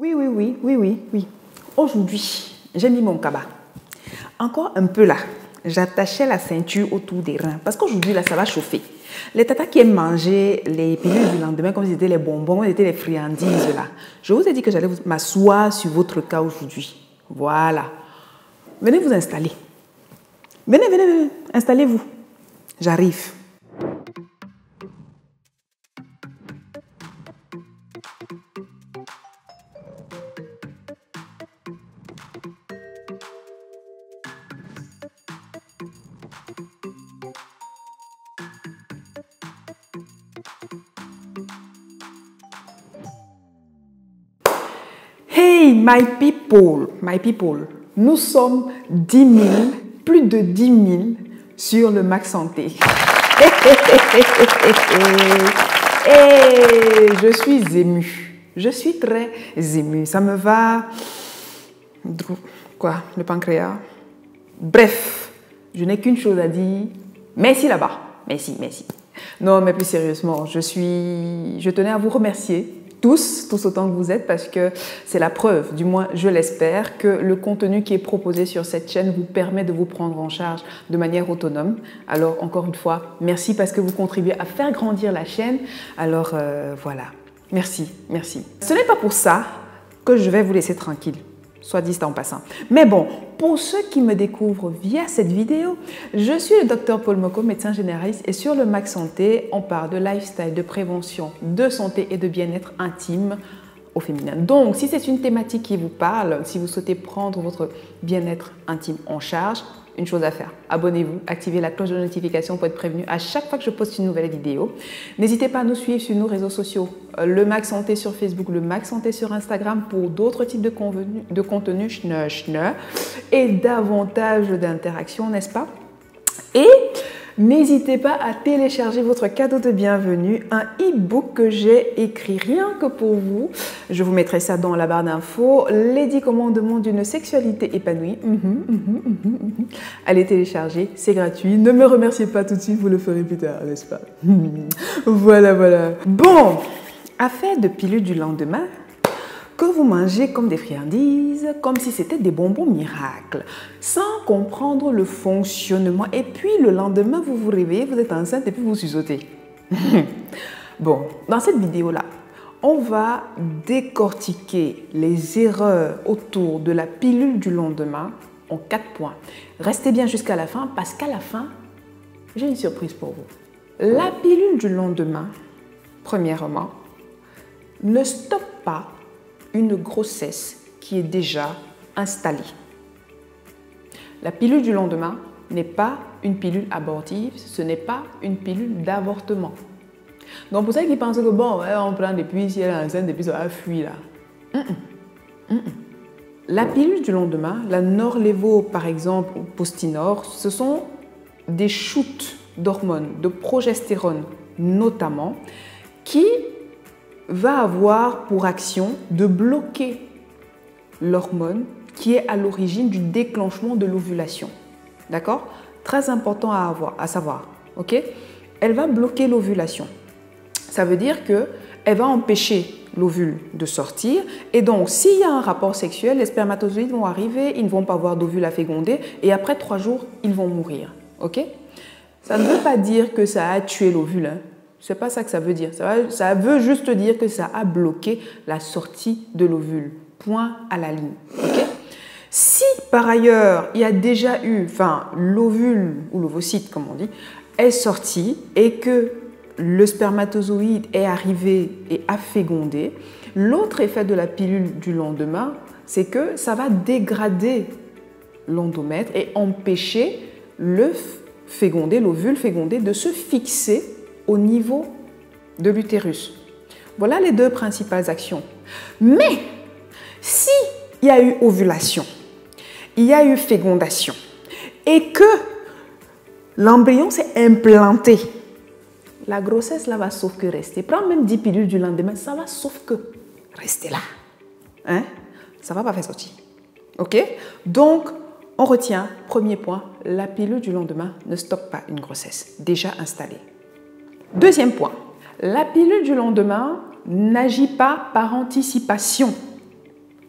Oui. Aujourd'hui, j'ai mis mon cabas. Encore un peu là. J'attachais la ceinture autour des reins parce qu'aujourd'hui, là, ça va chauffer. Les tatas qui aiment manger les pilules du lendemain comme si c'était les bonbons, comme si c'était les friandises là. Je vous ai dit que j'allais m'asseoir sur votre cas aujourd'hui. Voilà. Venez vous installer. Venez. Installez-vous. J'arrive. Hey, my people, nous sommes 10 000, plus de 10 000 sur le Max Santé. Et je suis émue, je suis très émue, ça me va... Quoi, le pancréas? Bref, je n'ai qu'une chose à dire, merci là-bas, merci. Non, mais plus sérieusement, je tenais à vous remercier. Tous autant que vous êtes, parce que c'est la preuve, du moins je l'espère, que le contenu qui est proposé sur cette chaîne vous permet de vous prendre en charge de manière autonome. Alors encore une fois, merci parce que vous contribuez à faire grandir la chaîne. Alors voilà, merci. Ce n'est pas pour ça que je vais vous laisser tranquille, soit dit en passant. Mais bon, pour ceux qui me découvrent via cette vidéo, je suis le Dr Paul Moko, médecin généraliste, et sur le Max Santé, on parle de lifestyle, de prévention, de santé et de bien-être intime au féminin. Donc, si c'est une thématique qui vous parle, si vous souhaitez prendre votre bien-être intime en charge, une chose à faire, abonnez-vous, activez la cloche de notification pour être prévenu à chaque fois que je poste une nouvelle vidéo. N'hésitez pas à nous suivre sur nos réseaux sociaux, le Max Santé sur Facebook, le Max Santé sur Instagram pour d'autres types de contenus et davantage d'interactions, n'est-ce pas? Et n'hésitez pas à télécharger votre cadeau de bienvenue, un e-book que j'ai écrit rien que pour vous. Je vous mettrai ça dans la barre d'infos. Les 10 commandements d'une sexualité épanouie. Allez télécharger, c'est gratuit. Ne me remerciez pas tout de suite, vous le ferez plus tard, n'est-ce pas? Voilà. Bon, affaire de pilule du lendemain, que vous mangez comme des friandises, comme si c'était des bonbons miracles, sans comprendre le fonctionnement. Et puis le lendemain, vous vous réveillez, vous êtes enceinte et puis vous sussautez. Bon, dans cette vidéo-là, on va décortiquer les erreurs autour de la pilule du lendemain en 4 points. Restez bien jusqu'à la fin parce qu'à la fin, j'ai une surprise pour vous. La pilule du lendemain, premièrement, ne stoppe pas une grossesse qui est déjà installée. La pilule du lendemain n'est pas une pilule abortive, ce n'est pas une pilule d'avortement. Donc pour ceux qui pensent que bon, on prend des puis si elle est enceinte et puis ça va fuir là. La pilule du lendemain, la Norlevo par exemple, ou Postinor, ce sont des shoots d'hormones, de progestérone notamment, qui va avoir pour action de bloquer l'hormone qui est à l'origine du déclenchement de l'ovulation. D'accord? Très important à savoir. Ok? Elle va bloquer l'ovulation. Ça veut dire qu'elle va empêcher l'ovule de sortir. Et donc, s'il y a un rapport sexuel, les spermatozoïdes vont arriver, ils ne vont pas avoir d'ovule à féconder et après 3 jours, ils vont mourir. Ok? Ça ne veut pas dire que ça a tué l'ovule, hein. C'est pas ça que ça veut dire. Ça veut juste dire que ça a bloqué la sortie de l'ovule. Point à la ligne. Okay? Si par ailleurs, il y a déjà eu, l'ovule ou l'ovocyte, comme on dit, est sorti et que le spermatozoïde est arrivé et a fécondé, l'autre effet de la pilule du lendemain, c'est que ça va dégrader l'endomètre et empêcher l'ovule fécondé de se fixer au niveau de l'utérus. Voilà les 2 principales actions. Mais si il y a eu ovulation, il y a eu fécondation et que l'embryon s'est implanté, la grossesse là va sauf que rester. Prends même 10 pilules du lendemain, ça va sauf que rester là. Hein? Ça va pas faire sortir. Ok? Donc, on retient, premier point, la pilule du lendemain ne stoppe pas une grossesse déjà installée. Deuxième point, la pilule du lendemain n'agit pas par anticipation.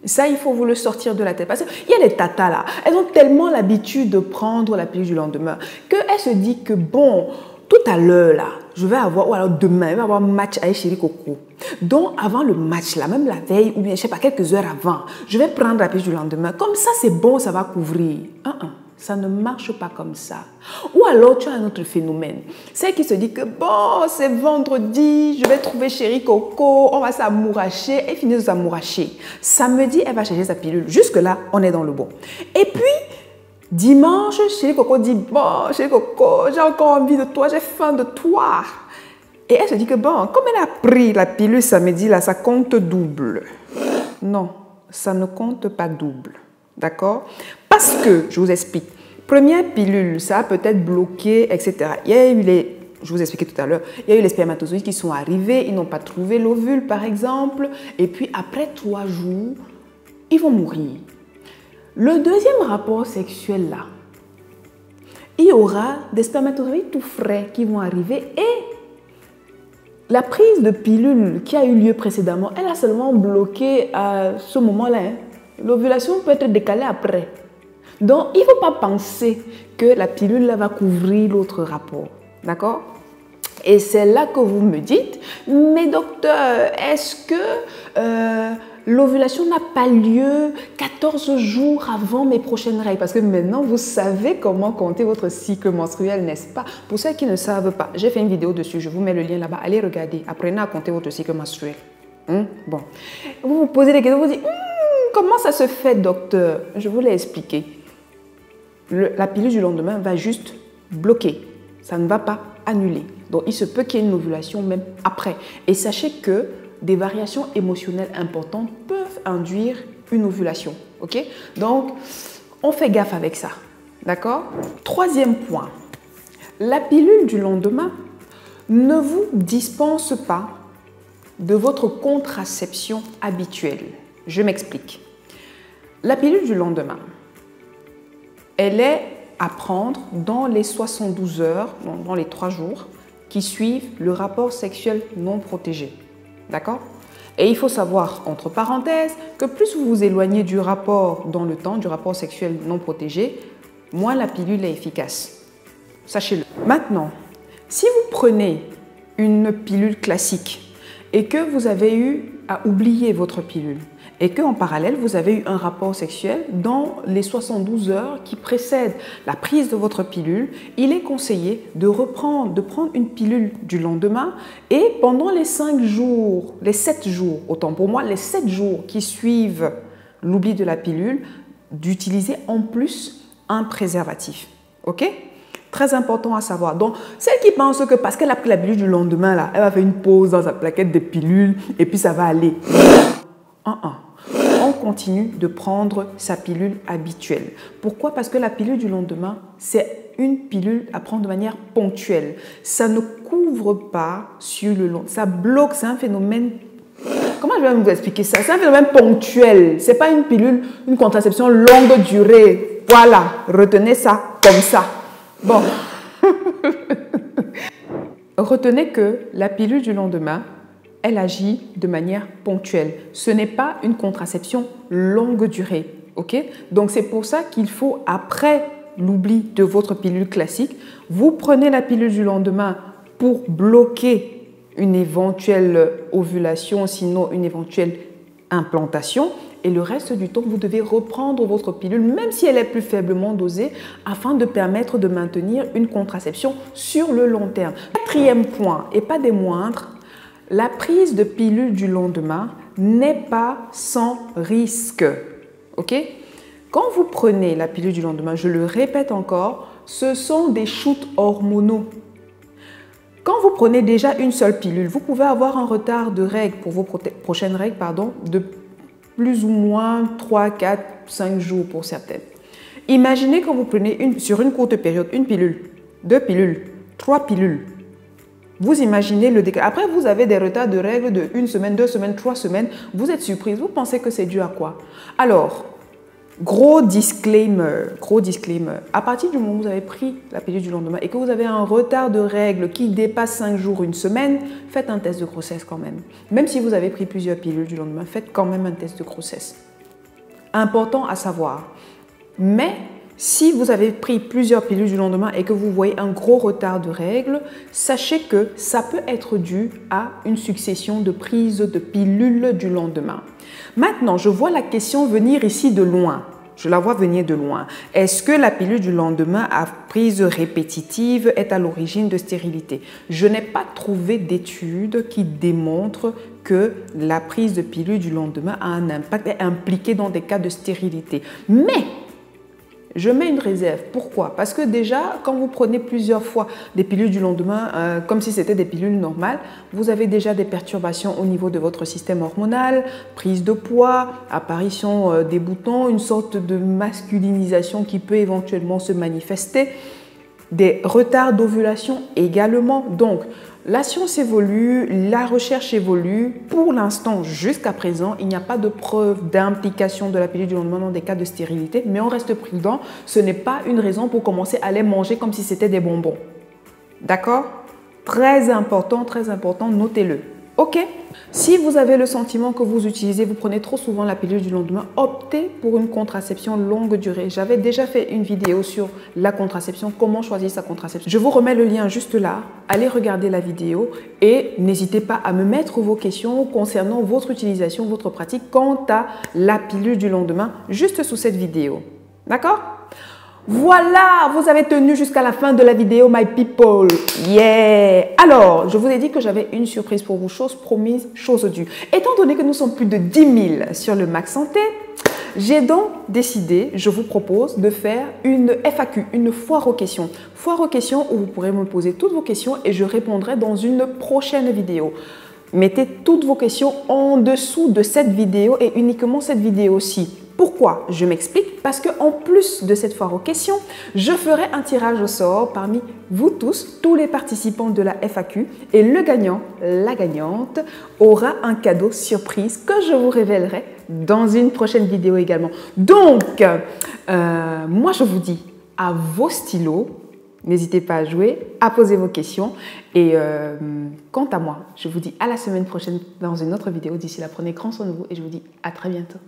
Ça, il faut vous le sortir de la tête. Parce qu'il y a des tatas là, elles ont tellement l'habitude de prendre la pilule du lendemain qu'elles se disent que bon, tout à l'heure là, je vais avoir, ou alors demain, je vais avoir un match avec Chéri Coco. Donc avant le match là, même la veille ou bien je sais pas, quelques heures avant, je vais prendre la pilule du lendemain. Comme ça, c'est bon, ça va couvrir. Ça ne marche pas comme ça. Ou alors, tu as un autre phénomène. C'est qui se dit que bon, c'est vendredi, je vais trouver Chéri Coco, on va s'amouracher. Elle finit de s'amouracher. Samedi, elle va chercher sa pilule. Jusque-là, on est dans le bon. Et puis, dimanche, Chéri Coco dit, bon, Chéri Coco, j'ai encore envie de toi, j'ai faim de toi. Et elle se dit que bon, comme elle a pris la pilule samedi, là, ça compte double. Non, ça ne compte pas double. D'accord? Parce que, je vous explique, première pilule, ça a peut-être bloqué, etc. Il y a eu je vous expliquais tout à l'heure, il y a eu les spermatozoïdes qui sont arrivés, ils n'ont pas trouvé l'ovule, par exemple, et puis après 3 jours, ils vont mourir. Le deuxième rapport sexuel, là, il y aura des spermatozoïdes tout frais qui vont arriver et la prise de pilule qui a eu lieu précédemment, elle a seulement bloqué à ce moment-là. L'ovulation peut être décalée après. Donc, il ne faut pas penser que la pilule là, va couvrir l'autre rapport. D'accord? Et c'est là que vous me dites, mais docteur, est-ce que l'ovulation n'a pas lieu 14 jours avant mes prochaines règles? Parce que maintenant, vous savez comment compter votre cycle menstruel, n'est-ce pas? Pour ceux qui ne savent pas, j'ai fait une vidéo dessus, je vous mets le lien là-bas. Allez regarder, apprenez à compter votre cycle menstruel. Bon. Vous vous posez des questions, vous dites, comment ça se fait, docteur? Je vous l'ai expliqué. La pilule du lendemain va juste bloquer. Ça ne va pas annuler. Donc, il se peut qu'il y ait une ovulation même après. Et sachez que des variations émotionnelles importantes peuvent induire une ovulation. OK? Donc, on fait gaffe avec ça. D'accord? Troisième point. La pilule du lendemain ne vous dispense pas de votre contraception habituelle. Je m'explique. La pilule du lendemain, elle est à prendre dans les 72 heures, dans les 3 jours qui suivent le rapport sexuel non protégé. D'accord? Et il faut savoir, entre parenthèses, que plus vous vous éloignez du rapport dans le temps, du rapport sexuel non protégé, moins la pilule est efficace. Sachez-le. Maintenant, si vous prenez une pilule classique et que vous avez eu à oublier votre pilule, et qu'en parallèle, vous avez eu un rapport sexuel dans les 72 heures qui précèdent la prise de votre pilule, il est conseillé de prendre une pilule du lendemain et pendant les 5 jours, les 7 jours, autant pour moi, les 7 jours qui suivent l'oubli de la pilule, d'utiliser en plus un préservatif. OK? Très important à savoir. Donc, celle qui pense que parce qu'elle a pris la pilule du lendemain, là, elle va faire une pause dans sa plaquette de pilules et puis ça va aller. On continue de prendre sa pilule habituelle. Pourquoi? Parce que la pilule du lendemain, c'est une pilule à prendre de manière ponctuelle. Ça ne couvre pas sur le long. Ça bloque, c'est un phénomène... Comment je vais vous expliquer ça? C'est un phénomène ponctuel. Ce n'est pas une pilule, une contraception longue durée. Voilà, retenez ça comme ça. Bon. Retenez que la pilule du lendemain, elle agit de manière ponctuelle. Ce n'est pas une contraception longue durée. Okay? Donc, c'est pour ça qu'il faut, après l'oubli de votre pilule classique, vous prenez la pilule du lendemain pour bloquer une éventuelle ovulation, sinon une éventuelle implantation. Et le reste du temps, vous devez reprendre votre pilule, même si elle est plus faiblement dosée, afin de permettre de maintenir une contraception sur le long terme. Quatrième point, et pas des moindres, la prise de pilule du lendemain n'est pas sans risque. OK? Quand vous prenez la pilule du lendemain, je le répète encore, ce sont des shoots hormonaux. Quand vous prenez déjà une seule pilule, vous pouvez avoir un retard de règles pour vos prochaines règles, de plus ou moins 3, 4, 5 jours pour certaines. Imaginez quand vous prenez sur une courte période une pilule, 2 pilules, 3 pilules. Vous imaginez le décalage. Après, vous avez des retards de règles de 1 semaine, 2 semaines, 3 semaines. Vous êtes surprise. Vous pensez que c'est dû à quoi? Alors, gros disclaimer. À partir du moment où vous avez pris la pilule du lendemain et que vous avez un retard de règles qui dépasse 5 jours, 1 semaine, faites un test de grossesse quand même. Même si vous avez pris plusieurs pilules du lendemain, faites quand même un test de grossesse. Important à savoir. Mais si vous avez pris plusieurs pilules du lendemain et que vous voyez un gros retard de règles, sachez que ça peut être dû à une succession de prises de pilules du lendemain. Maintenant, je vois la question venir ici de loin. Je la vois venir de loin. Est-ce que la pilule du lendemain à prise répétitive est à l'origine de stérilité? Je n'ai pas trouvé d'études qui démontrent que la prise de pilule du lendemain a un impact, est impliquée dans des cas de stérilité. Mais je mets une réserve. Pourquoi? Parce que déjà, quand vous prenez plusieurs fois des pilules du lendemain, comme si c'était des pilules normales, vous avez déjà des perturbations au niveau de votre système hormonal, prise de poids, apparition des boutons, une sorte de masculinisation qui peut éventuellement se manifester, des retards d'ovulation également. Donc, la science évolue, la recherche évolue. Pour l'instant, jusqu'à présent, il n'y a pas de preuve d'implication de la pilule du lendemain dans des cas de stérilité, mais on reste prudent. Ce n'est pas une raison pour commencer à les manger comme si c'était des bonbons. D'accord? Très important, notez-le. Ok? Si vous avez le sentiment que vous prenez trop souvent la pilule du lendemain, optez pour une contraception longue durée. J'avais déjà fait une vidéo sur la contraception, comment choisir sa contraception. Je vous remets le lien juste là. Allez regarder la vidéo et n'hésitez pas à me mettre vos questions concernant votre utilisation, votre pratique quant à la pilule du lendemain, juste sous cette vidéo. D'accord? Voilà, vous avez tenu jusqu'à la fin de la vidéo, my people. Yeah! Alors, je vous ai dit que j'avais une surprise pour vous, chose promise, chose due. Étant donné que nous sommes plus de 10 000 sur le Max Santé, j'ai donc décidé, je vous propose de faire une FAQ, une foire aux questions. Foire aux questions où vous pourrez me poser toutes vos questions et je répondrai dans une prochaine vidéo. Mettez toutes vos questions en dessous de cette vidéo et uniquement cette vidéo-ci. Pourquoi? Je m'explique. Parce qu'en plus de cette foire aux questions, je ferai un tirage au sort parmi vous tous les participants de la FAQ. Et le gagnant, la gagnante, aura un cadeau surprise que je vous révélerai dans une prochaine vidéo également. Donc, moi je vous dis à vos stylos. N'hésitez pas à jouer, à poser vos questions. Et quant à moi, je vous dis à la semaine prochaine dans une autre vidéo. D'ici là, prenez grand soin de vous et je vous dis à très bientôt.